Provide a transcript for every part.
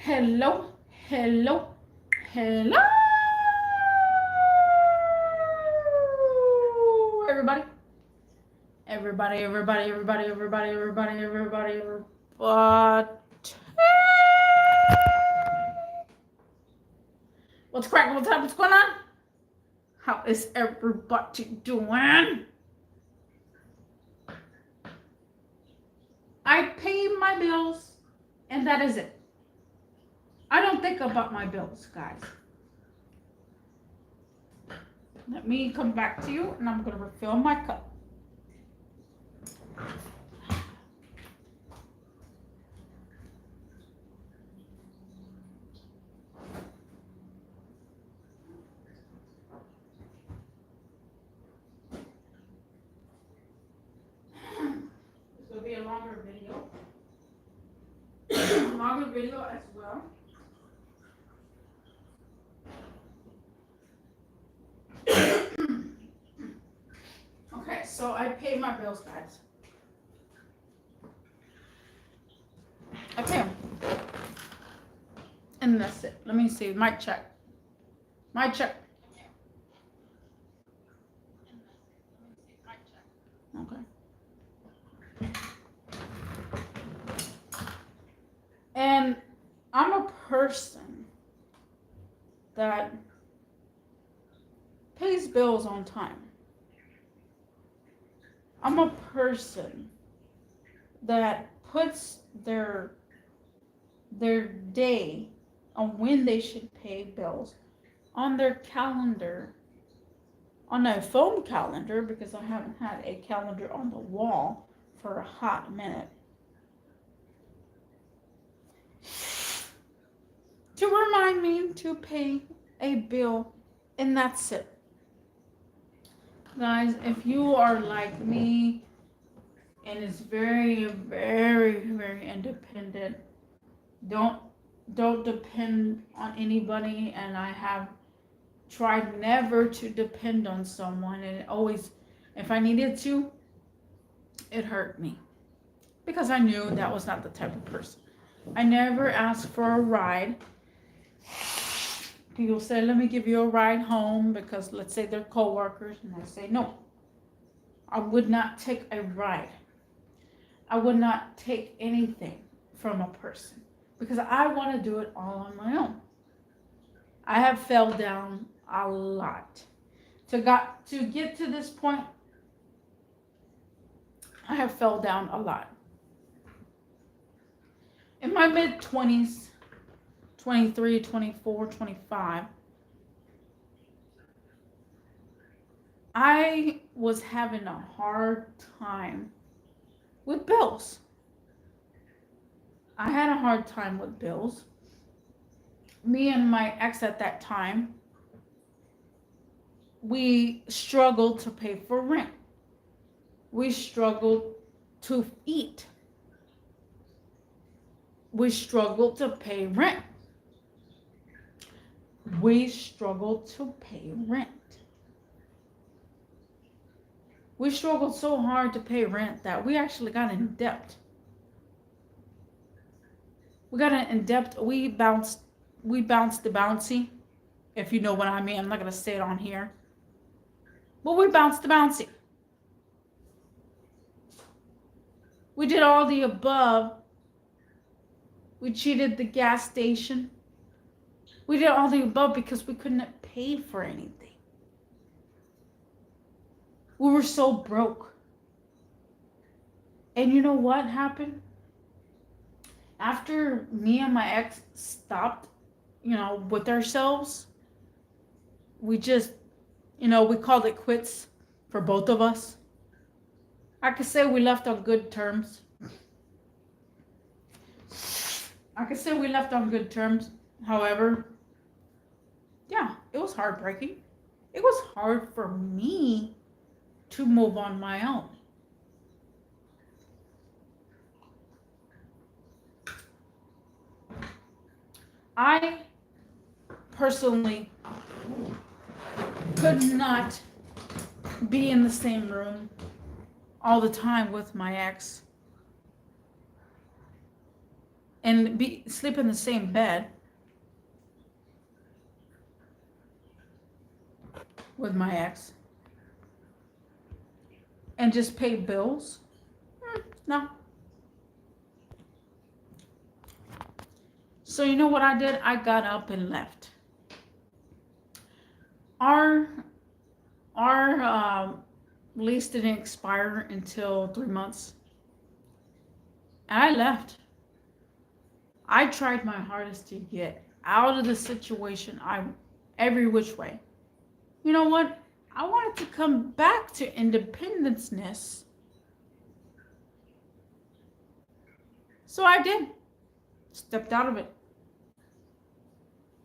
Hello, hello, hello, everybody. Everybody. What's cracking? What's up? What's going on? How is everybody doing? I pay my bills, and that is it. I don't think about my bills, guys. Let me come back to you, and I'm going to refill my cup. This will be a longer video. Longer video as well. Okay, so I pay my bills, guys. I pay them. And that's it. Let me see. My check. My check. Okay. And I'm a person that pays bills on time. I'm a person that puts their day on when they should pay bills on their calendar, on a phone calendar, because I haven't had a calendar on the wall for a hot minute, to remind me to pay a bill, and that's it. Guys, if you are like me and is very, very, very independent, don't depend on anybody. And I have tried never to depend on someone, and it always, if I needed to, it hurt me, because I knew that was not the type of person. I never asked for a ride. People say, let me give you a ride home, because let's say they're co-workers, and I say, no, I would not take a ride. I would not take anything from a person, because I want to do it all on my own. I have fell down a lot. To get to this point, I have fell down a lot. In my mid-20s, 23, 24, 25, I was having a hard time with bills. I had a hard time with bills. Me and my ex at that time, we struggled to pay for rent. We struggled to eat. We struggled to pay rent. We struggled to pay rent. We struggled so hard to pay rent that we actually got in debt. We got in debt. We bounced the bouncy, if you know what I mean. I'm not going to say it on here. But we bounced the bouncy. We did all the above. We cheated the gas station. We did all the above because we couldn't pay for anything. We were so broke. And you know what happened? After me and my ex stopped, with ourselves, we just, we called it quits for both of us. I could say we left on good terms. However, yeah, it was heartbreaking. It was hard for me to move on my own. I personally could not be in the same room all the time with my ex and sleep in the same bed with my ex and just pay bills? No. So you know what I did? I got up and left. Our lease didn't expire until 3 months, and I left. I tried my hardest to get out of the situation. Every which way. You know what? I wanted to come back to independence-ness. So I did. Stepped out of it.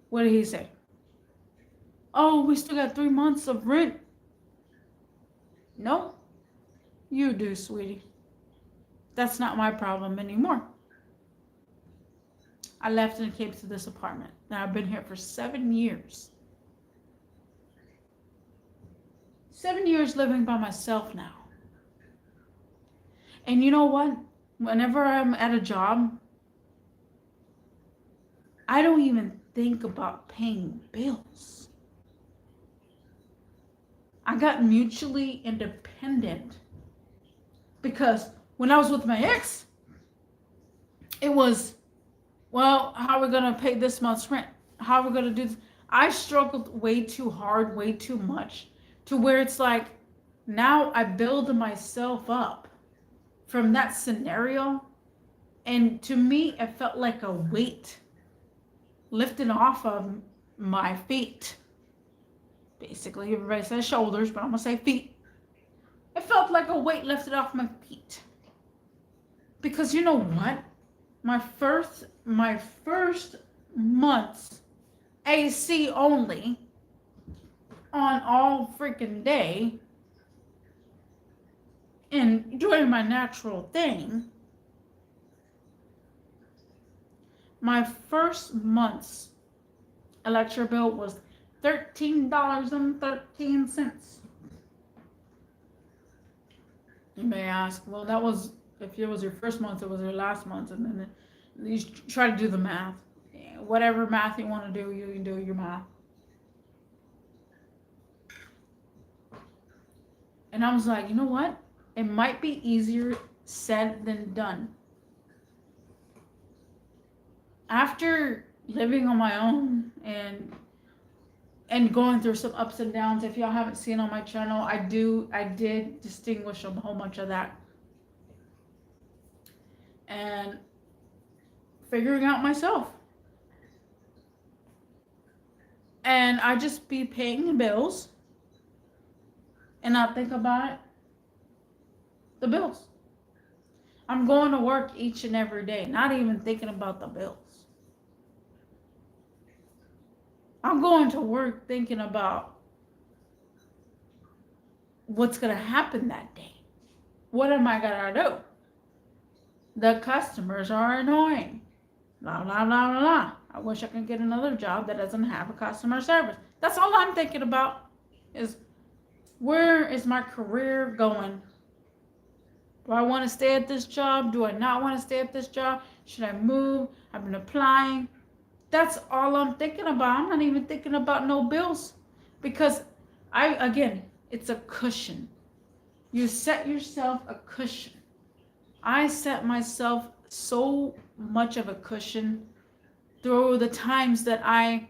What did he say? Oh, we still got 3 months of rent. No, you do, sweetie. That's not my problem anymore. I left and came to this apartment. Now I've been here for 7 years. 7 years living by myself now. And you know what? Whenever I'm at a job, I don't even think about paying bills. I got mutually independent because when I was with my ex, it was, well, how are we going to pay this month's rent? How are we going to do this? I struggled way too hard, way too much, to where it's like, now I build myself up from that scenario. And to me, it felt like a weight lifted off of my feet. Basically, everybody says shoulders, but I'm going to say feet. It felt like a weight lifted off my feet. Because you know what? My first month's AC only on all freaking day and doing my natural thing, my first month's electric bill was $13.13. You may ask, well, that was, if it was your first month, it was your last month, and then you try to do the math. Whatever math you want to do, you can do your math. And I was like, you know what? It might be easier said than done. After living on my own and going through some ups and downs, if y'all haven't seen on my channel, I did distinguish a whole bunch of that. And figuring out myself. And I just be paying the bills and not think about the bills. I'm going to work each and every day, not even thinking about the bills. I'm going to work thinking about what's going to happen that day. What am I going to do? The customers are annoying. Blah, blah, blah, blah, blah. I wish I could get another job that doesn't have a customer service. That's all I'm thinking about is, where is my career going? Do I want to stay at this job? Do I not want to stay at this job? Should I move? I've been applying. That's all I'm thinking about. I'm not even thinking about no bills, because it's a cushion. You set yourself a cushion. I set myself so much of a cushion through the times that I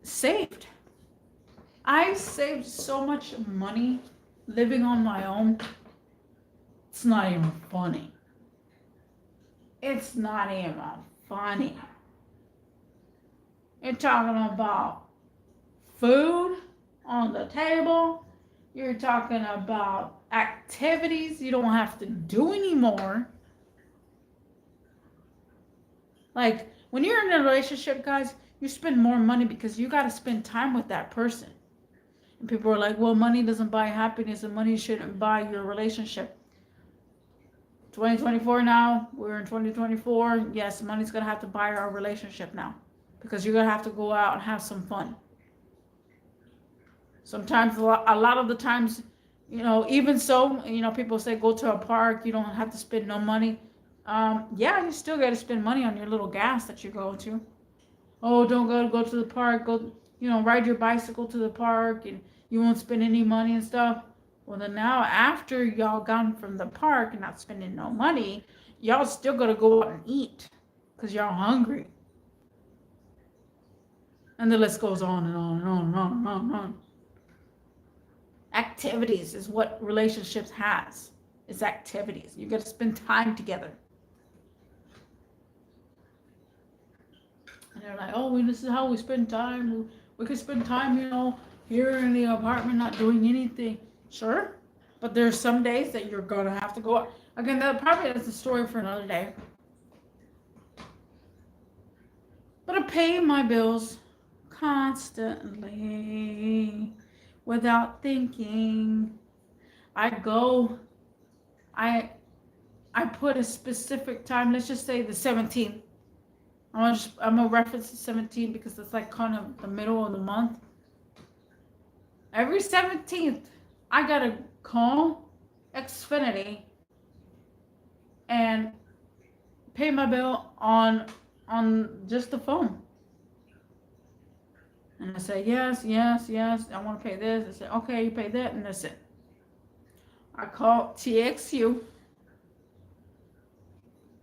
saved. I saved so much money living on my own. It's not even funny. It's not even funny. You're talking about food on the table. You're talking about activities you don't have to do anymore. Like, when you're in a relationship, guys, you spend more money because you got to spend time with that person. And people are like, well, money doesn't buy happiness and money shouldn't buy your relationship. 2024 now, we're in 2024. Yes, money's going to have to buy our relationship now, because you're going to have to go out and have some fun. Sometimes, a lot of the times, even so, people say go to a park, you don't have to spend no money. Yeah, you still got to spend money on your little gas that you're going to. Oh, don't go to the park. Go, ride your bicycle to the park, and you won't spend any money and stuff. Well, then now after y'all gone from the park and not spending no money, y'all still gotta go out and eat, cause y'all hungry. And the list goes on and on and on and on and on and on. Activities is what relationships has. It's activities. You got to spend time together. And they're like, oh, this is how we spend time. We could spend time, here in the apartment not doing anything. Sure. But there's some days that you're going to have to go out. Again, that probably is a story for another day. But I pay my bills constantly without thinking. I put a specific time, let's just say the 17th. I'm gonna reference the 17th because it's like kind of the middle of the month. Every 17th, I gotta call Xfinity and pay my bill on just the phone. And I say, yes, I want to pay this. I say, okay, you pay that, and that's it. I call TXU.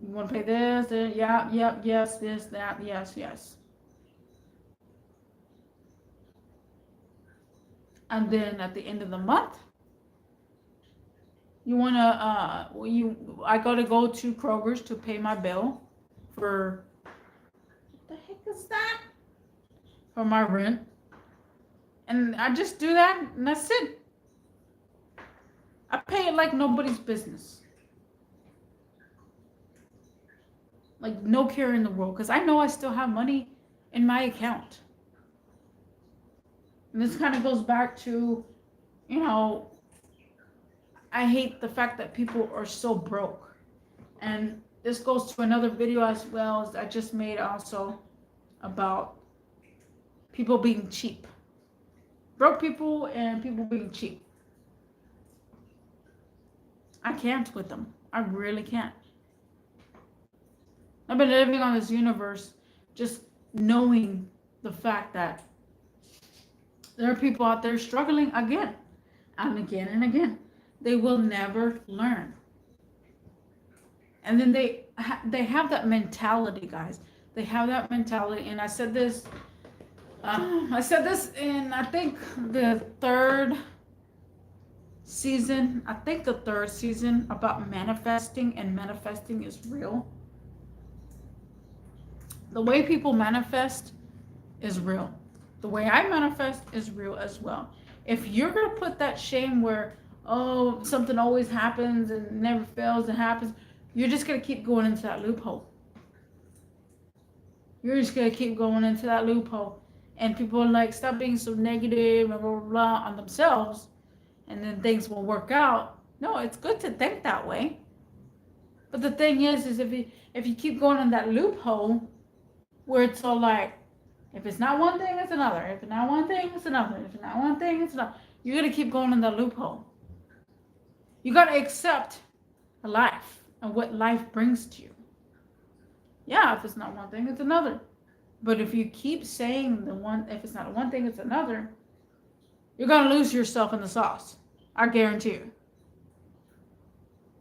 You want to pay this? Yeah, yes, this, that, yes. And then at the end of the month, I gotta go to Kroger's to pay my bill for, what the heck is that? For my rent. And I just do that, and that's it. I pay it like nobody's business. Like no care in the world, because I know I still have money in my account. And this kind of goes back to, I hate the fact that people are so broke. And this goes to another video as well as I just made also about people being cheap. Broke people and people being cheap. I can't with them. I really can't. I've been living on this universe just knowing the fact that there are people out there struggling again and again and again. They will never learn. And then they have that mentality, guys. They have that mentality. And I said this in, I think, the third season about manifesting, and manifesting is real. The way people manifest is real. The way I manifest is real as well. If you're going to put that shame where, oh, something always happens and never fails and happens, you're just going to keep going into that loophole. You're just going to keep going into that loophole. And people are like, stop being so negative and blah, blah, blah on themselves, and then things will work out. No, it's good to think that way. But the thing is if you keep going in that loophole where it's all like, if it's not one thing, it's another. If it's not one thing, it's another. If it's not one thing, it's another. You're going to keep going in that loophole. You got to accept life and what life brings to you. Yeah, if it's not one thing, it's another. But if you keep saying if it's not one thing, it's another, you're going to lose yourself in the sauce. I guarantee you.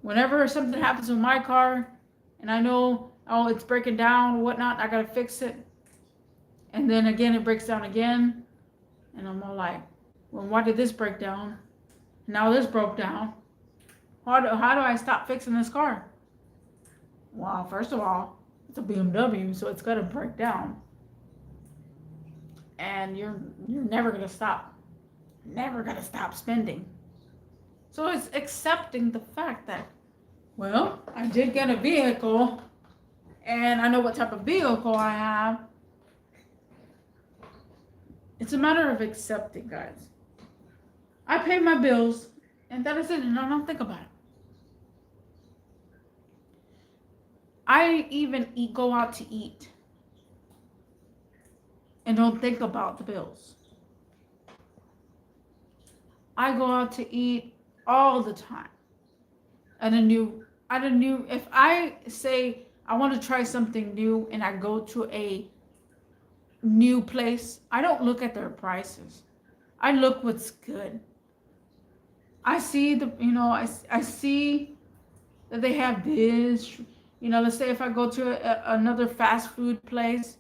Whenever something happens with my car, and I know, oh, it's breaking down or whatnot, I got to fix it. And then again, it breaks down again. And I'm all like, well, why did this break down? Now this broke down. How do I stop fixing this car? Well, first of all, it's a BMW, so it's going to break down. And you're never going to stop. Never going to stop spending. So it's accepting the fact that, well, I did get a vehicle, and I know what type of vehicle I have. It's a matter of accepting, guys. I pay my bills, and that is it, and I don't think about it. I even go out to eat and don't think about the bills. I go out to eat all the time. And at a new, if I say I want to try something new and I go to a new place, I don't look at their prices. I look what's good. I see I see that they have this, let's say if I go to another fast food place,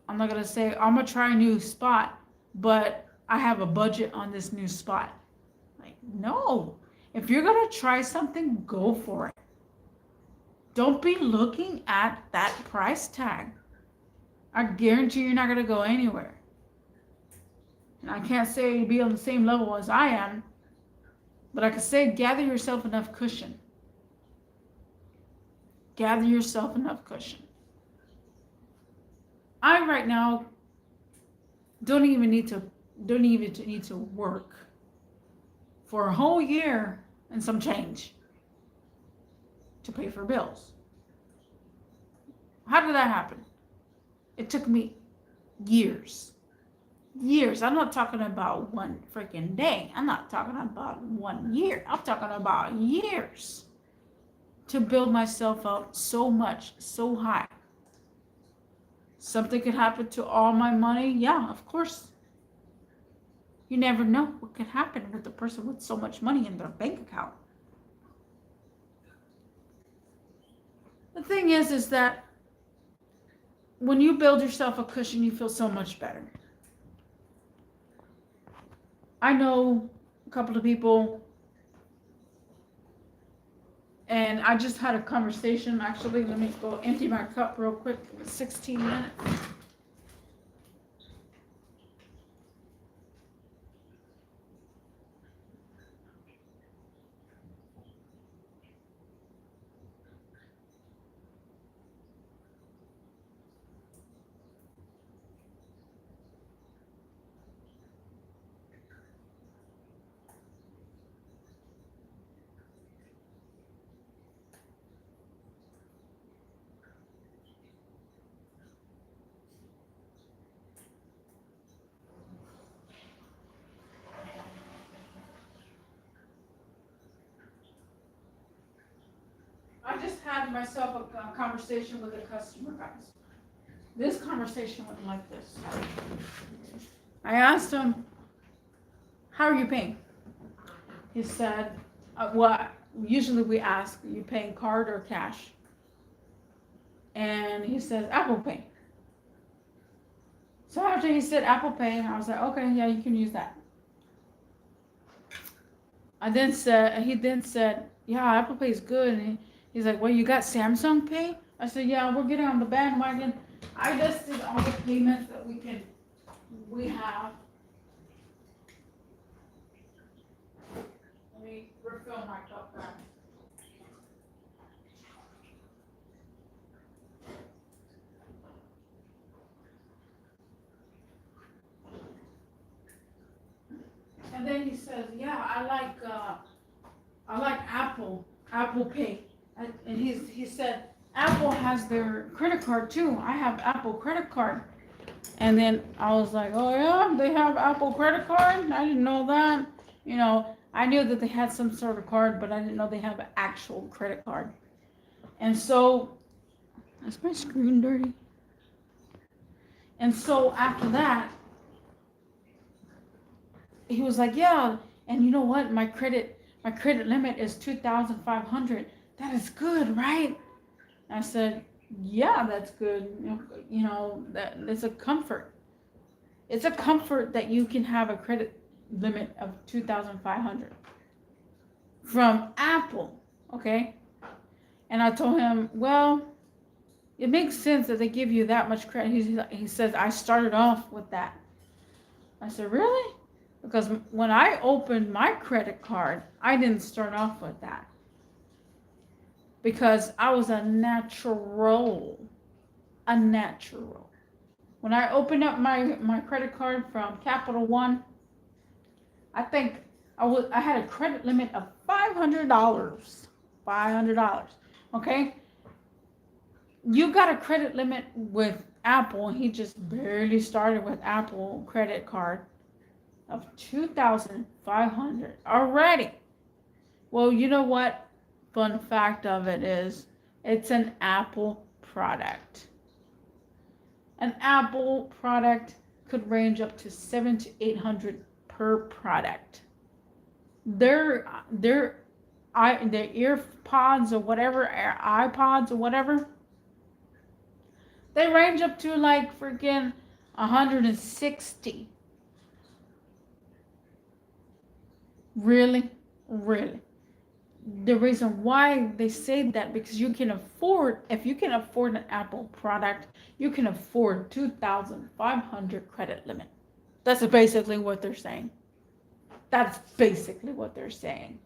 I'm not going to say, I'm going to try a new spot, but I have a budget on this new spot. Like, no. If you're going to try something, go for it. Don't be looking at that price tag. I guarantee you're not going to go anywhere. And I can't say be on the same level as I am, but I can say gather yourself enough cushion. Gather yourself enough cushion. I right now don't even need to work for a whole year and some change to pay for bills. How did that happen? It took me years. Years. I'm not talking about one freaking day. I'm not talking about 1 year. I'm talking about years to build myself up so much, so high. Something could happen to all my money. Yeah, of course. You never know what could happen with a person with so much money in their bank account. The thing is that when you build yourself a cushion, you feel so much better. I know a couple of people, and I just had a conversation. Actually, let me go empty my cup real quick. 16 minutes. I just had myself a conversation with a customer, guys. This conversation went like this. I asked him, how are you paying? He said, well, usually we ask, are you paying card or cash? And he says, Apple Pay. So after he said Apple Pay, I was like, okay, yeah, you can use that. He then said, yeah, Apple Pay is good. And he's like, well, you got Samsung Pay? I said, yeah, we're getting on the bandwagon. I listed all the payments that we have. Let me refill my cup back. And then he says, yeah, I like Apple Pay. And he said, Apple has their credit card too. I have Apple credit card. And then I was like, oh yeah, they have Apple credit card? I didn't know that. I knew that they had some sort of card, but I didn't know they have an actual credit card. And so, is my screen dirty? And so after that, he was like, yeah, and you know what? My credit limit is $2,500. That is good, right? I said, yeah, that's good. That it's a comfort. It's a comfort that you can have a credit limit of $2,500 from Apple, okay? And I told him, well, it makes sense that they give you that much credit. He says, I started off with that. I said, really? Because when I opened my credit card, I didn't start off with that. Because I was a natural. When I opened up my credit card from Capital One, I think I had a credit limit of $500. $500. Okay? You got a credit limit with Apple, and he just barely started with Apple credit card of $2,500 already. Well, you know what? fun fact of it is it's an Apple product. An Apple product could range up to $700 to $800 per product. Their earpods or whatever, iPods or whatever, they range up to like freaking 160. Really? Really? The reason why they say that, because you can afford, if you can afford an Apple product, you can afford 2,500 credit limit. That's basically what they're saying. That's basically what they're saying.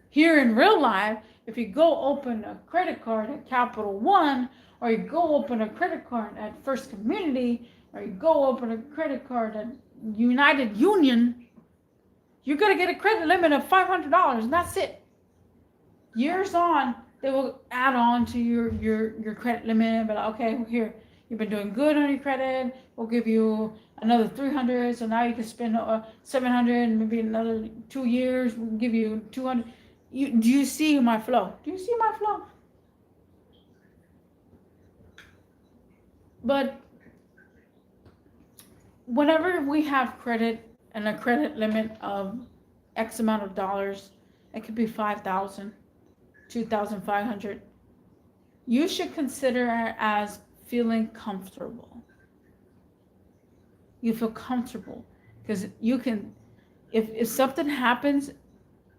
Here in real life, if you go open a credit card at Capital One, or you go open a credit card at First Community, or you go open a credit card at United Union, you're going to get a credit limit of $500, and that's it. Years on, they will add on to your credit limit, but okay, here, you've been doing good on your credit, we'll give you another 300, so now you can spend 700, maybe another 2 years, we'll give you 200. Do you see my flow? Do you see my flow? But whenever we have credit and a credit limit of X amount of dollars, it could be 5,000, 2,500. You should consider it as feeling comfortable. You feel comfortable because you can, if something happens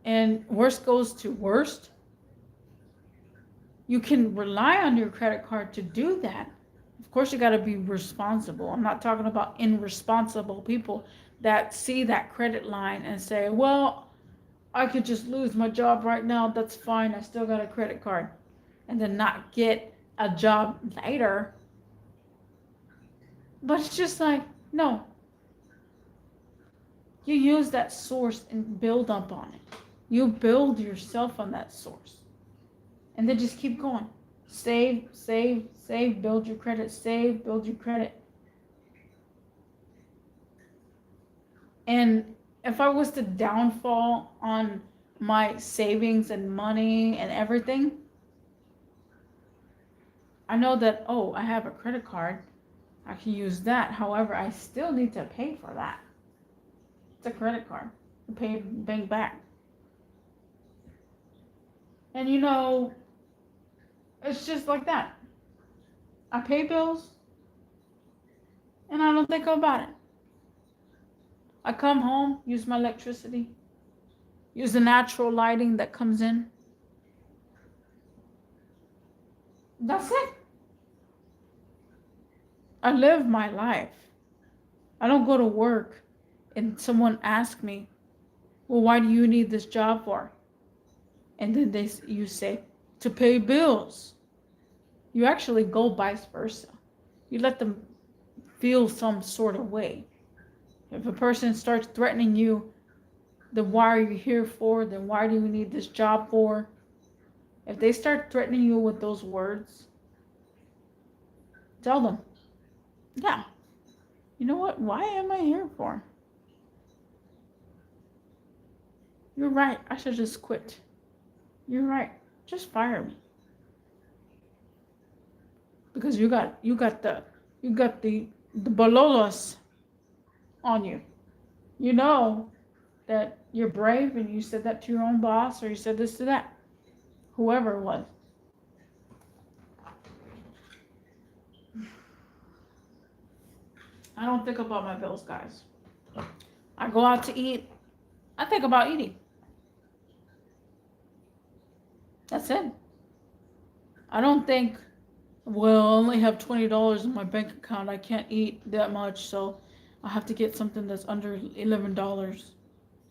and worst goes to worst, you can rely on your credit card to do that. Of course, you got to be responsible. I'm not talking about irresponsible people that see that credit line and say, well, I could just lose my job right now. That's fine. I still got a credit card. And then not get a job later. But it's just like, no. You use that source and build up on it. You build yourself on that source. And then just keep going. Save, save, save, build your credit. Save, build your credit. And if I was to downfall on my savings and money and everything, I know that, oh, I have a credit card. I can use that. However, I still need to pay for that. It's a credit card. You pay bank back. And you know, it's just like that. I pay bills and I don't think about it. I come home, use my electricity, use the natural lighting that comes in. That's it. I live my life. I don't go to work and someone asks me, well, why do you need this job for? And then you say, to pay bills. You actually go vice versa. You let them feel some sort of way. If a person starts threatening you, then why are you here for? Then why do you need this job for? If they start threatening you with those words, tell them, yeah, you know what? Why am I here for? You're right. I should just quit. You're right. Just fire me. Because you got the bololos on you. You know that you're brave and you said that to your own boss, or you said this to that. Whoever it was. I don't think about my bills, guys. I go out to eat. I think about eating. That's it. I don't think, well, I only have $20 in my bank account. I can't eat that much, so I have to get something that's under $11.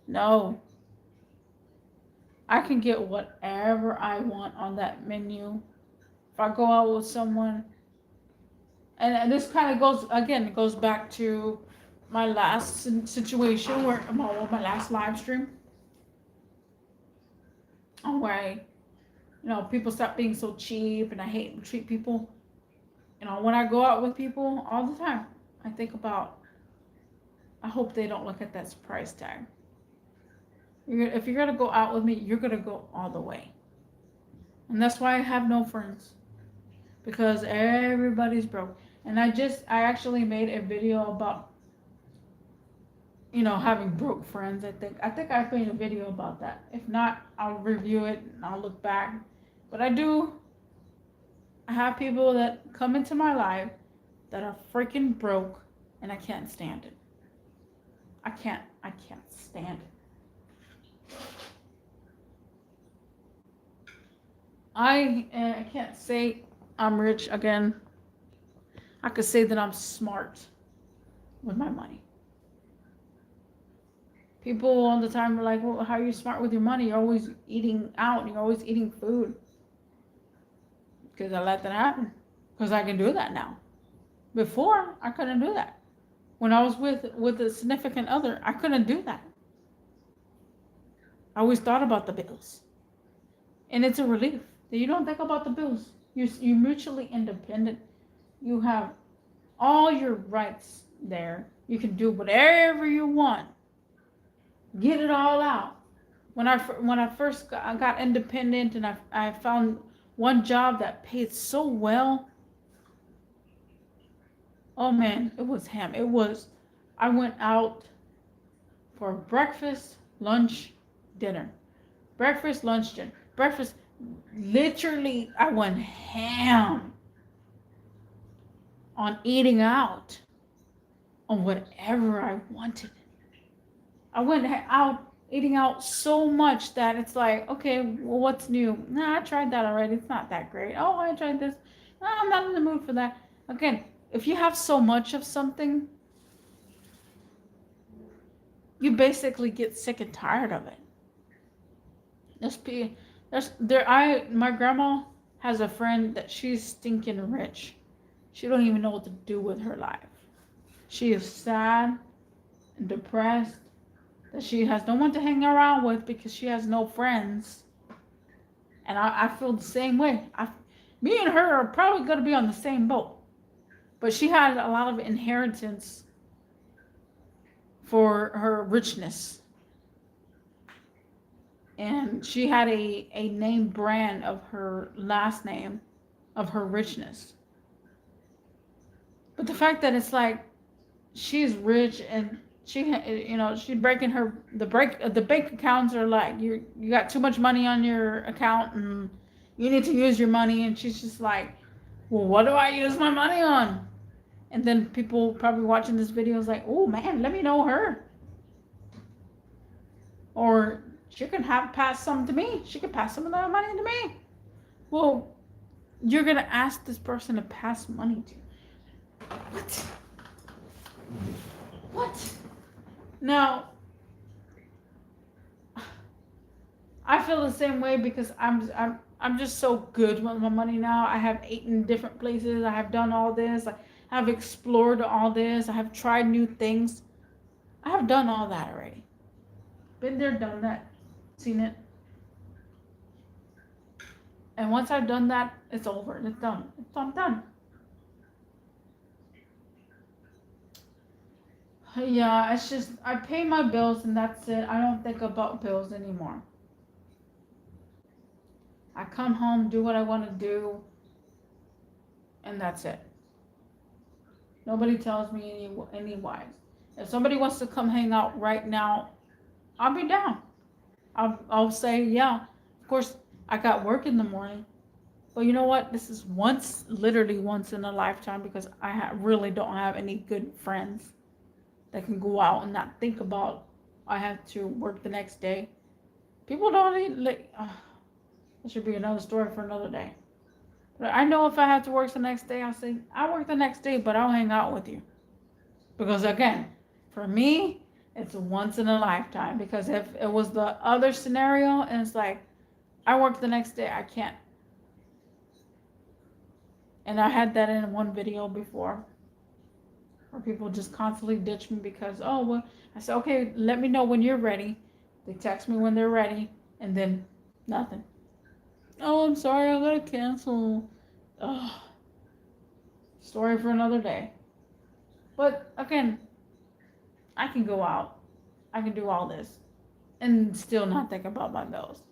No. I can get whatever I want on that menu. If I go out with someone, and this kind of goes, again, it goes back to my last situation where, my last live stream, where people stop being so cheap, and I hate to treat people. When I go out with people all the time, I think about, I hope they don't look at that price tag. If you're going to go out with me, you're going to go all the way. And that's why I have no friends. Because everybody's broke. And I actually made a video about, having broke friends. I think I made a video about that. If not, I'll review it and I'll look back. But I have people that come into my life that are freaking broke, and I can't stand it. I can't stand it. I can't say I'm rich again. I could say that I'm smart with my money. People all the time are like, well, how are you smart with your money? You're always eating out. You're always eating food. Because I let that happen. Because I can do that now. Before, I couldn't do that. When I was with a significant other, I couldn't do that. I always thought about the bills. And it's a relief that you don't think about the bills. You're mutually independent. You have all your rights there. You can do whatever you want. Get it all out. When I first got independent and I found one job that paid so well. Oh man, it was him. I went out for breakfast, lunch, dinner. Breakfast, lunch, dinner. Breakfast, literally, I went ham on eating out on whatever I wanted. I went out eating out so much that it's like, okay, well, what's new? Nah, I tried that already. It's not that great. Oh, I tried this. Nah, I'm not in the mood for that. Again, if you have so much of something, you basically get sick and tired of it. My grandma has a friend that she's stinking rich. She don't even know what to do with her life. She is sad and depressed that she has no one to hang around with because she has no friends. And I feel the same way. Me and her are probably going to be on the same boat. But she had a lot of inheritance for her richness. And she had a name brand of her last name, of her richness. But the fact that it's like she's rich and she's breaking the bank accounts are like, you got too much money on your account and you need to use your money, and she's just like, well, what do I use my money on? And then people probably watching this video is like, oh man, let me know her. Or she can pass some to me. She can pass some of that money to me. Well, you're gonna ask this person to pass money to you. What? Now, I feel the same way because I'm just so good with my money now. I have eaten different places. I have done all this. I have explored all this. I have tried new things. I have done all that already. Been there, done that, seen it. And once I've done that, it's over. It's done. I'm done. Yeah, it's just, I pay my bills and that's it. I don't think about bills anymore. I come home, do what I want to do, and that's it. Nobody tells me any wise. If somebody wants to come hang out right now, I'll be down. I'll say, yeah, of course, I got work in the morning. But you know what? This is literally once in a lifetime, because I really don't have any good friends that can go out and not think about I have to work the next day. People don't even, that should be another story for another day. But I know if I have to work the next day, I'll say, I'll work the next day, but I'll hang out with you. Because again, for me, it's once in a lifetime. Because if it was the other scenario and it's like, I work the next day, I can't. And I had that in one video before, where people just constantly ditch me because, oh, well, I said, okay, let me know when you're ready. They text me when they're ready, and then nothing. Oh, I'm sorry, I gotta cancel. Ugh. Story for another day. But again, I can go out. I can do all this and still not think about my bills.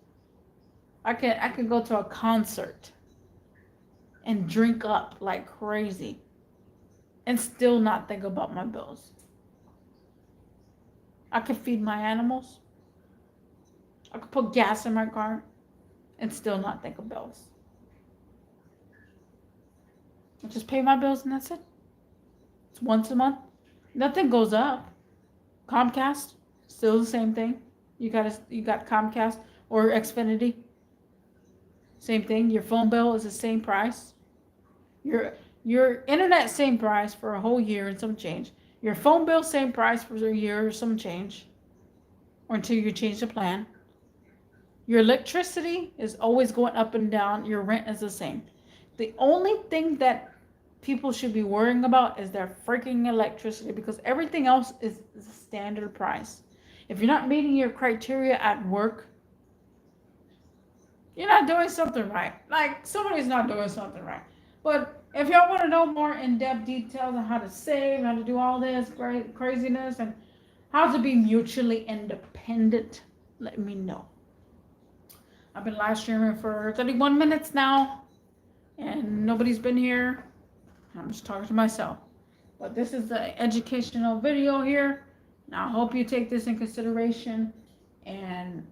I could go to a concert and drink up like crazy and still not think about my bills. I could feed my animals. I could put gas in my car and still not think of bills. I just pay my bills and that's it. It's once a month. Nothing goes up. Comcast, still the same thing. You got Comcast or Xfinity. Same thing. Your phone bill is the same price. Your internet same price for a whole year and some change. Your phone bill same price for a year or some change. Or until you change the plan. Your electricity is always going up and down. Your rent is the same. The only thing that people should be worrying about is their freaking electricity, because everything else is a standard price. If you're not meeting your criteria at work, you're not doing something right. Like, somebody's not doing something right. But if y'all want to know more in-depth details on how to save, how to do all this craziness, and how to be mutually independent, let me know. I've been live streaming for 31 minutes now, and nobody's been here. I'm just talking to myself. But this is the educational video here. Now, I hope you take this in consideration. And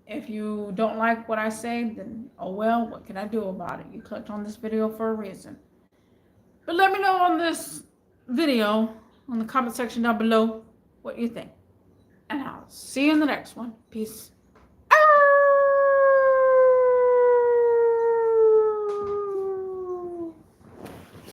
if you don't like what I say, then oh well, what can I do about it? You clicked on this video for a reason. But let me know on this video, on the comment section down below, what you think. And I'll see you in the next one. Peace.